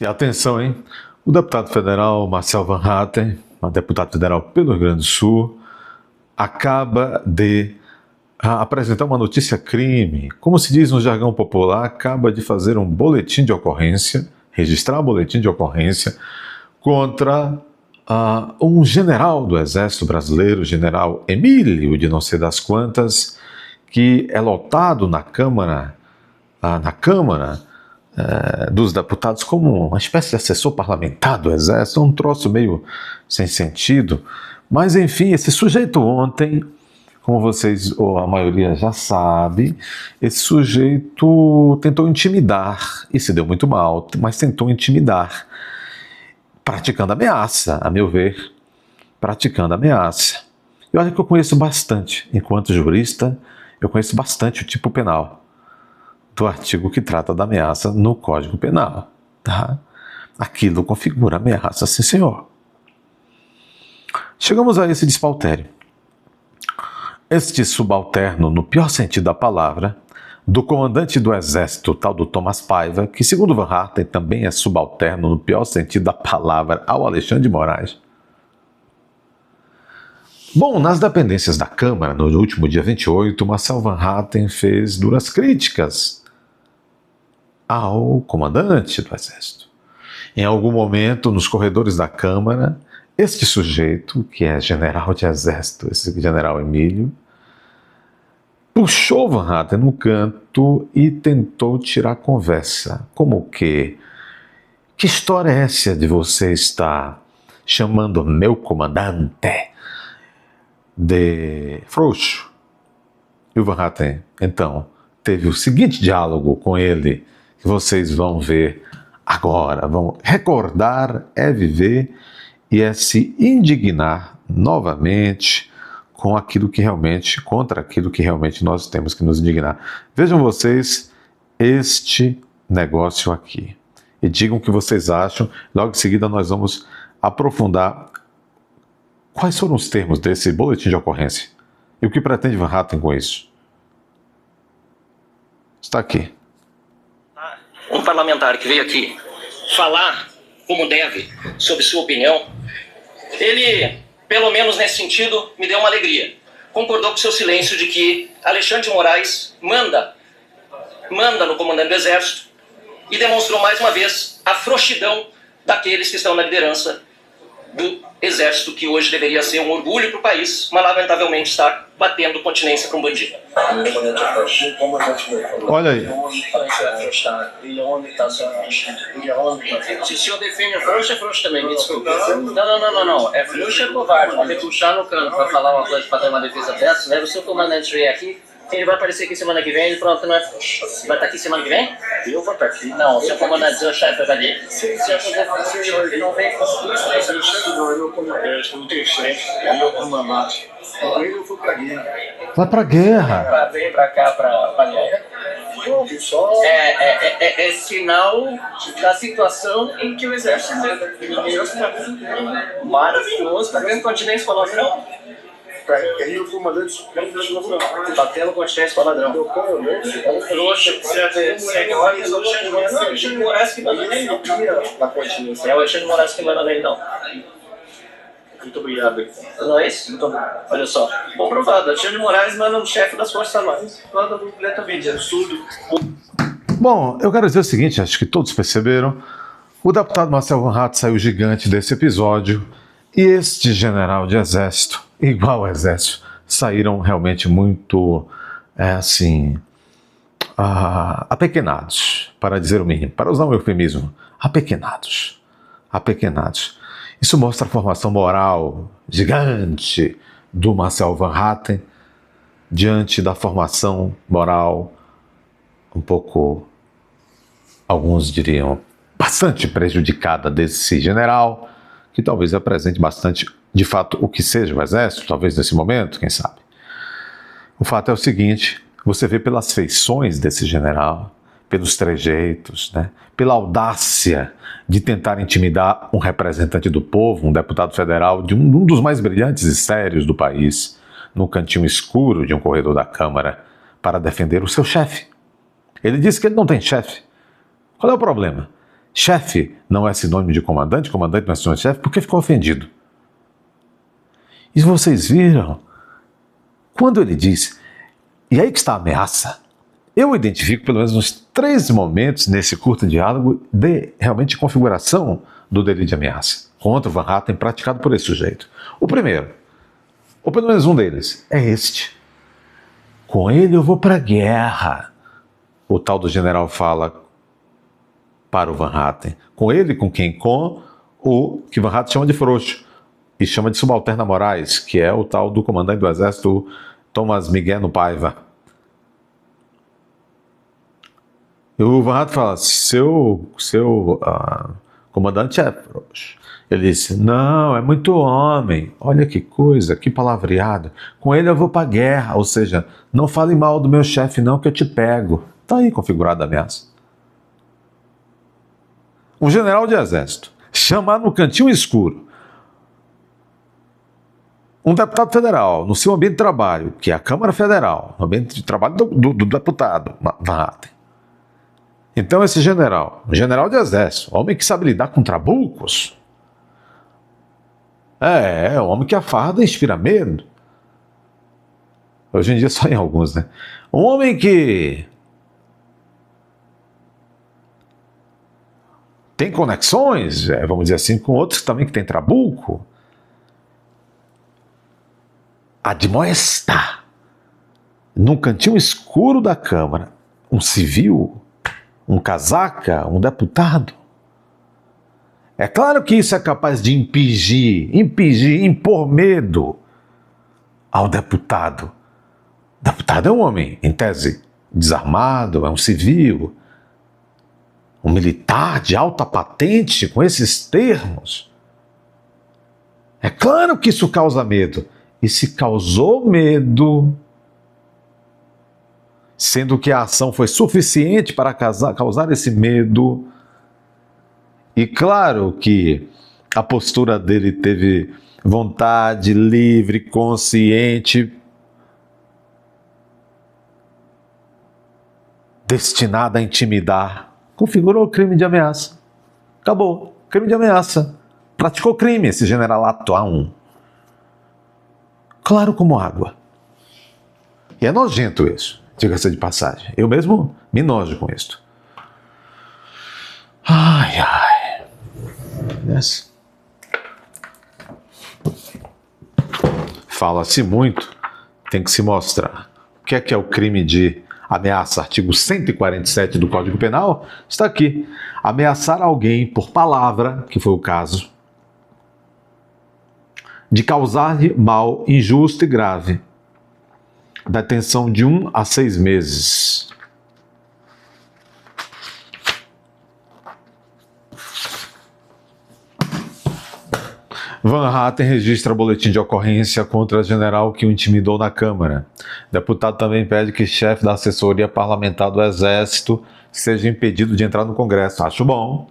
E atenção, hein? O deputado federal Marcel Van Hatten, deputado federal pelo Rio Grande do Sul, acaba de apresentar uma notícia-crime. Como se diz no jargão popular, acaba de fazer um boletim de ocorrência, registrar um boletim de ocorrência contra um general do Exército Brasileiro, general Emílio de não sei das quantas, que é lotado na Câmara dos Deputados como uma espécie de assessor parlamentar do Exército, um troço meio sem sentido. Mas, enfim, esse sujeito ontem, como vocês, ou a maioria já sabe, esse sujeito tentou intimidar, e se deu muito mal, mas tentou intimidar, praticando ameaça, a meu ver, praticando ameaça. E olha que eu conheço bastante, enquanto jurista, eu conheço bastante o tipo penal do artigo que trata da ameaça no Código Penal, tá? Aquilo configura ameaça, sim senhor. Chegamos a esse despautério. Este subalterno, no pior sentido da palavra, do comandante do Exército, tal do Thomas Paiva, que segundo Van Hatten também é subalterno, no pior sentido da palavra, ao Alexandre de Moraes. Bom, nas dependências da Câmara, no último dia 28, Marcel Van Hatten fez duras críticas ao comandante do Exército. Em algum momento, nos corredores da Câmara, este sujeito, que é general de Exército, esse general Emílio, puxou Van Hatten no canto e tentou tirar conversa. Como que? Que história é essa de você estar chamando meu comandante de frouxo? E o Van Hatten, então, teve o seguinte diálogo com ele, que vocês vão ver agora. Vão recordar é viver e é se indignar novamente com aquilo que realmente, contra aquilo que realmente nós temos que nos indignar. Vejam vocês este negócio aqui e digam o que vocês acham. Logo em seguida nós vamos aprofundar quais foram os termos desse boletim de ocorrência e o que pretende Van Hatten com isso. Está aqui. Um parlamentar que veio aqui falar como deve sobre sua opinião, ele, pelo menos nesse sentido, me deu uma alegria. Concordou com seu silêncio de que Alexandre de Moraes manda no comandante do Exército e demonstrou mais uma vez a frouxidão daqueles que estão na liderança do Exército, que hoje deveria ser um orgulho para o país, mas lamentavelmente está batendo continência para um bandido. Olha aí. Se o senhor defende frouxo, é frouxo também, me desculpe. Não. É frouxo, é covarde. Vai puxar no cano para falar uma coisa, para ter uma defesa dessa, né? O seu comandante vier aqui, ele vai aparecer aqui semana que vem e pronto, não é? Vai estar aqui semana que vem? Eu vou estar aqui. Não, o seu comandante, o chefe vai ali. Se eu puder, não vem. O chefe não é meu comandante, não tem chefe, é meu comandante. Com ele eu vou pra guerra. Vai pra guerra. Vem pra cá, pra guerra. É sinal da situação em que o Exército maravilhoso, tá vendo continência com ladrão? Aí o comandante supremo da nacional. Tá tendo continência com ladrão. Meu comandante É um trouxa, segue lá e o Alexandre de Moraes que manda nele, não. na continência. É o Alexandre de Moraes que manda nele, não. Muito obrigado. Não é isso? Então, olha só, comprovado, Alexandre de Moraes manda no chefe das Forças Armadas. Manda no diretamente, é absurdo. Bom, eu quero dizer o seguinte, acho que todos perceberam, o deputado Marcel Van Hatten saiu gigante desse episódio e este general de Exército, igual ao Exército, saíram realmente muito, apequenados, para dizer o mínimo, para usar um eufemismo, apequenados. Isso mostra a formação moral gigante do Marcel Van Hatten diante da formação moral um pouco, alguns diriam, bastante prejudicada desse general, que talvez apresente bastante, de fato, o que seja o Exército, talvez nesse momento, quem sabe. O fato é o seguinte, você vê pelas feições desse general, pelos trejeitos, né, pela audácia de tentar intimidar um representante do povo, um deputado federal, de um dos mais brilhantes e sérios do país, no cantinho escuro de um corredor da Câmara, para defender o seu chefe. Ele disse que ele não tem chefe. Qual é o problema? Chefe não é sinônimo de comandante, comandante não é sinônimo de chefe, por que ficou ofendido? E vocês viram? Quando ele disse, e aí que está a ameaça, eu identifico pelo menos uns 3 momentos nesse curto diálogo de realmente configuração do delito de ameaça contra o Van Hatten praticado por esse sujeito. O primeiro, ou pelo menos um deles, é este. Com ele eu vou para a guerra. O tal do general fala para o Van Hatten. Com ele, com quem? Com o que Van Hatten chama de frouxo e chama de subalterno Moraes, que é o tal do comandante do exército Thomas Miguel Paiva. E o Van Hatten fala, seu comandante é frouxo. Ele disse, não, é muito homem. Olha que coisa, que palavreado. Com ele eu vou para a guerra, ou seja, não fale mal do meu chefe não que eu te pego. Está aí configurada a ameaça. Um general de exército chamar no cantinho escuro um deputado federal no seu ambiente de trabalho, que é a Câmara Federal, no ambiente de trabalho do deputado Van Hatten. Então esse general, um general de exército, homem que sabe lidar com trabucos, um homem que a farda inspira medo. Hoje em dia só em alguns, né? Um homem que tem conexões, vamos dizer assim, com outros também que tem trabuco. Admoestar num cantinho escuro da Câmara um civil, um casaca, um deputado. É claro que isso é capaz de impor medo ao deputado. O deputado é um homem, em tese, desarmado, é um civil, um militar de alta patente, com esses termos. É claro que isso causa medo. E se causou medo, sendo que a ação foi suficiente para causar esse medo, e claro que a postura dele teve vontade livre, consciente, destinada a intimidar, configurou o crime de ameaça. Acabou. Crime de ameaça. Praticou crime esse generalato A1. Claro como água. E é nojento isso, diga-se de passagem. Eu mesmo me nojo com isso. Ai. Yes. Fala-se muito, tem que se mostrar. O que é o crime de ameaça? Artigo 147 do Código Penal está aqui. Ameaçar alguém por palavra, que foi o caso, de causar-lhe mal injusto e grave, detenção de 1 a 6 meses. Van Hatten registra boletim de ocorrência contra general que o intimidou na Câmara. Deputado também pede que chefe da assessoria parlamentar do Exército seja impedido de entrar no Congresso. Acho bom.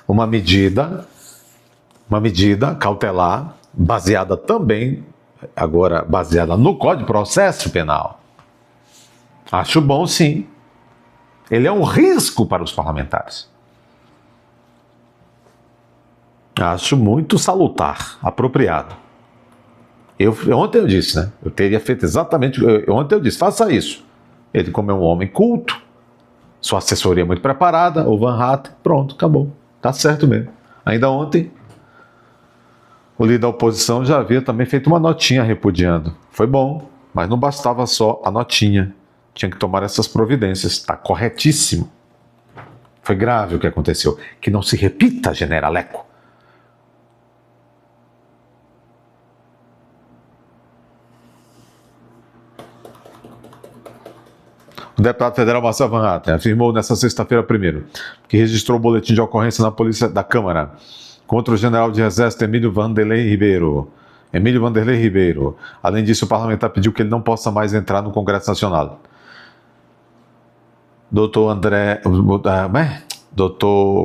Uma medida cautelar, baseada também, agora baseada no Código de Processo Penal. Acho bom, sim. Ele é um risco para os parlamentares. Acho muito salutar, apropriado. Ontem eu disse, né? Eu teria feito exatamente... Ontem eu disse, faça isso. Ele, como é um homem culto, sua assessoria é muito preparada, o Van Hatten, pronto, acabou. Tá certo mesmo. Ainda ontem, o líder da oposição já havia também feito uma notinha repudiando. Foi bom, mas não bastava só a notinha. Tinha que tomar essas providências. Está corretíssimo. Foi grave o que aconteceu. Que não se repita, generaleco. O deputado federal Marcelo Van Hatten afirmou nesta sexta-feira que registrou o boletim de ocorrência na Polícia da Câmara contra o general de Exército Emílio Vanderlei Ribeiro. Além disso, o parlamentar pediu que ele não possa mais entrar no Congresso Nacional. Como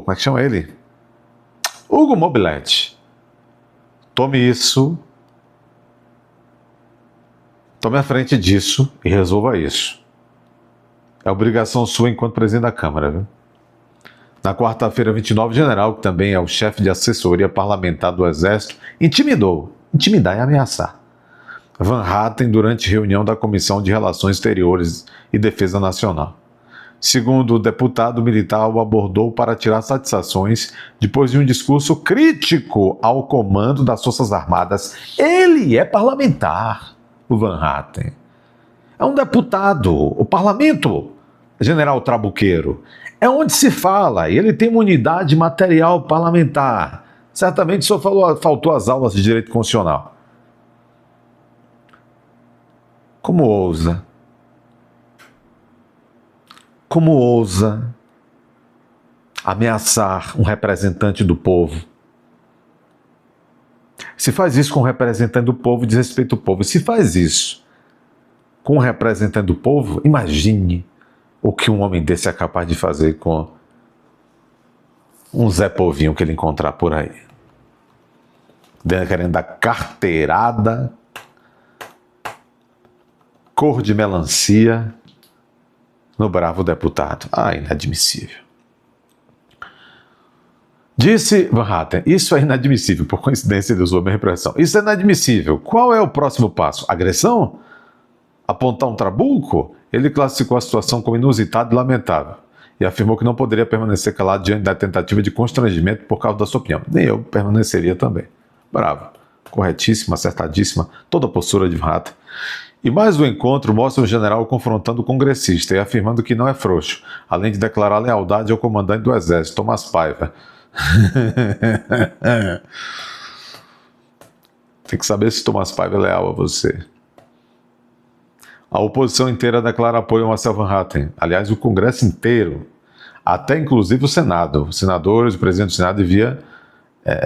é que chama ele? Hugo Mobilete. Tome à frente disso e resolva isso. É obrigação sua enquanto presidente da Câmara, viu? Na quarta-feira, 29, o general, que também é o chefe de assessoria parlamentar do Exército, intimidar e ameaçar Van Hatten durante reunião da Comissão de Relações Exteriores e Defesa Nacional. Segundo o deputado, o militar o abordou para tirar satisfações depois de um discurso crítico ao comando das Forças Armadas. Ele é parlamentar, o Van Hatten. É um deputado. O parlamento, general Trabuqueiro, é onde se fala. Ele tem imunidade material parlamentar. Certamente só faltou às aulas de direito constitucional. Como ousa? Como ousa ameaçar um representante do povo? Se faz isso com um representante do povo, desrespeita o povo. Se faz isso com um representante do povo, imagine o que um homem desse é capaz de fazer com um Zé Povinho que ele encontrar por aí. Querendo dar carteirada, cor de melancia no bravo deputado. Inadmissível. Disse Van Hatten, isso é inadmissível, por coincidência ele usou a minha expressão. Isso é inadmissível. Qual é o próximo passo? Agressão? Apontar um trabuco? Ele classificou a situação como inusitada e lamentável e afirmou que não poderia permanecer calado diante da tentativa de constrangimento por causa da sua opinião. Nem eu permaneceria também. Bravo. Corretíssima, acertadíssima, toda a postura de Van Hatten. E mais um encontro mostra o general confrontando o congressista e afirmando que não é frouxo, além de declarar lealdade ao comandante do Exército, Tomás Paiva. Tem que saber se Tomás Paiva é leal a você. A oposição inteira declara apoio a Marcel Van Hatten. Aliás, o Congresso inteiro, até inclusive o Senado. Os senadores, o presidente do Senado devia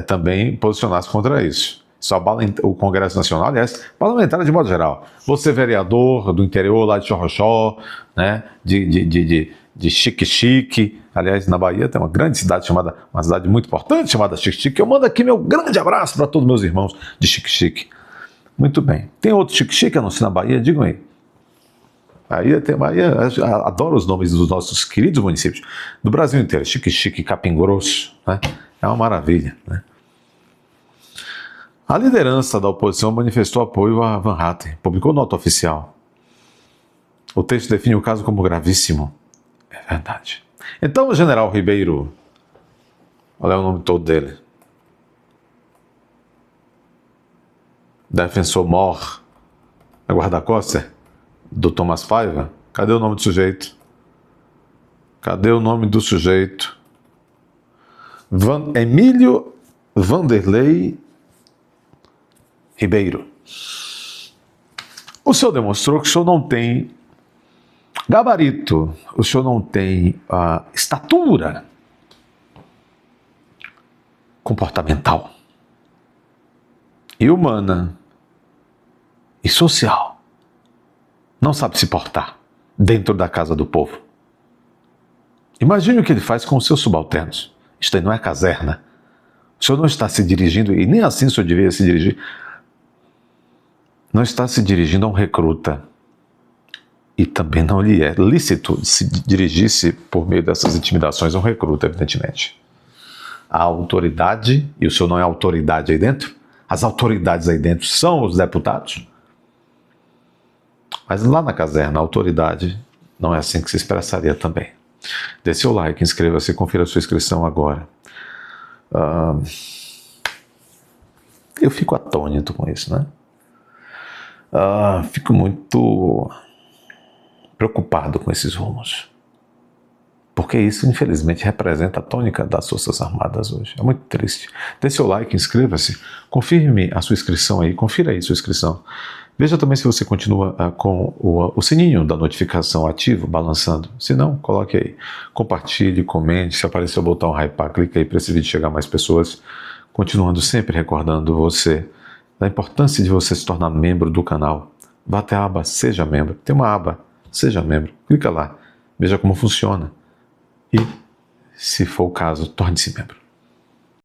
também posicionar-se contra isso. Isso abala o Congresso Nacional, aliás, parlamentar de modo geral. Você vereador do interior lá de Xorroxó, né, de Xique-Xique. Aliás, na Bahia tem uma grande cidade chamada, uma cidade muito importante chamada Xique-Xique. Eu mando aqui meu grande abraço para todos meus irmãos de Xique-Xique. Muito bem. Tem outro Xique-Xique, a não ser na Bahia? Digam aí. Bahia, adoro os nomes dos nossos queridos municípios do Brasil inteiro. Xique-Xique, Capim Grosso, né? É uma maravilha, né? A liderança da oposição manifestou apoio a Van Hatten, publicou nota oficial. O texto define o caso como gravíssimo. É verdade. Então o general Ribeiro, olha o nome todo dele, defensor mor da guarda-costas do Tomás Paiva, cadê o nome do sujeito? Cadê o nome do sujeito? Emílio Vanderlei Ribeiro. O senhor demonstrou que o senhor não tem gabarito, o senhor não tem estatura comportamental e humana e social. Não sabe se portar dentro da casa do povo. Imagine o que ele faz com os seus subalternos. Isto aí não é caserna. O senhor não está se dirigindo, e nem assim o senhor devia se dirigir, não está se dirigindo a um recruta. E também não lhe é lícito se dirigir-se por meio dessas intimidações a um recruta, evidentemente. A autoridade, e o senhor não é autoridade aí dentro, as autoridades aí dentro são os deputados. Mas lá na caserna, a autoridade não é assim que se expressaria também. Dê seu like, inscreva-se e confira a sua inscrição agora. Eu fico atônito com isso, né? Fico muito preocupado com esses rumos. Porque isso, infelizmente, representa a tônica das Forças Armadas hoje. É muito triste. Dê seu like, inscreva-se, confirme a sua inscrição aí, confira aí sua inscrição. Veja também se você continua com o sininho da notificação ativo, balançando. Se não, coloque aí. Compartilhe, comente. Se aparecer o botão hypar, clique aí para esse vídeo chegar a mais pessoas. Continuando sempre recordando você da importância de você se tornar membro do canal. Vá até a aba Seja Membro. Tem uma aba Seja Membro. Clica lá. Veja como funciona. E, se for o caso, torne-se membro.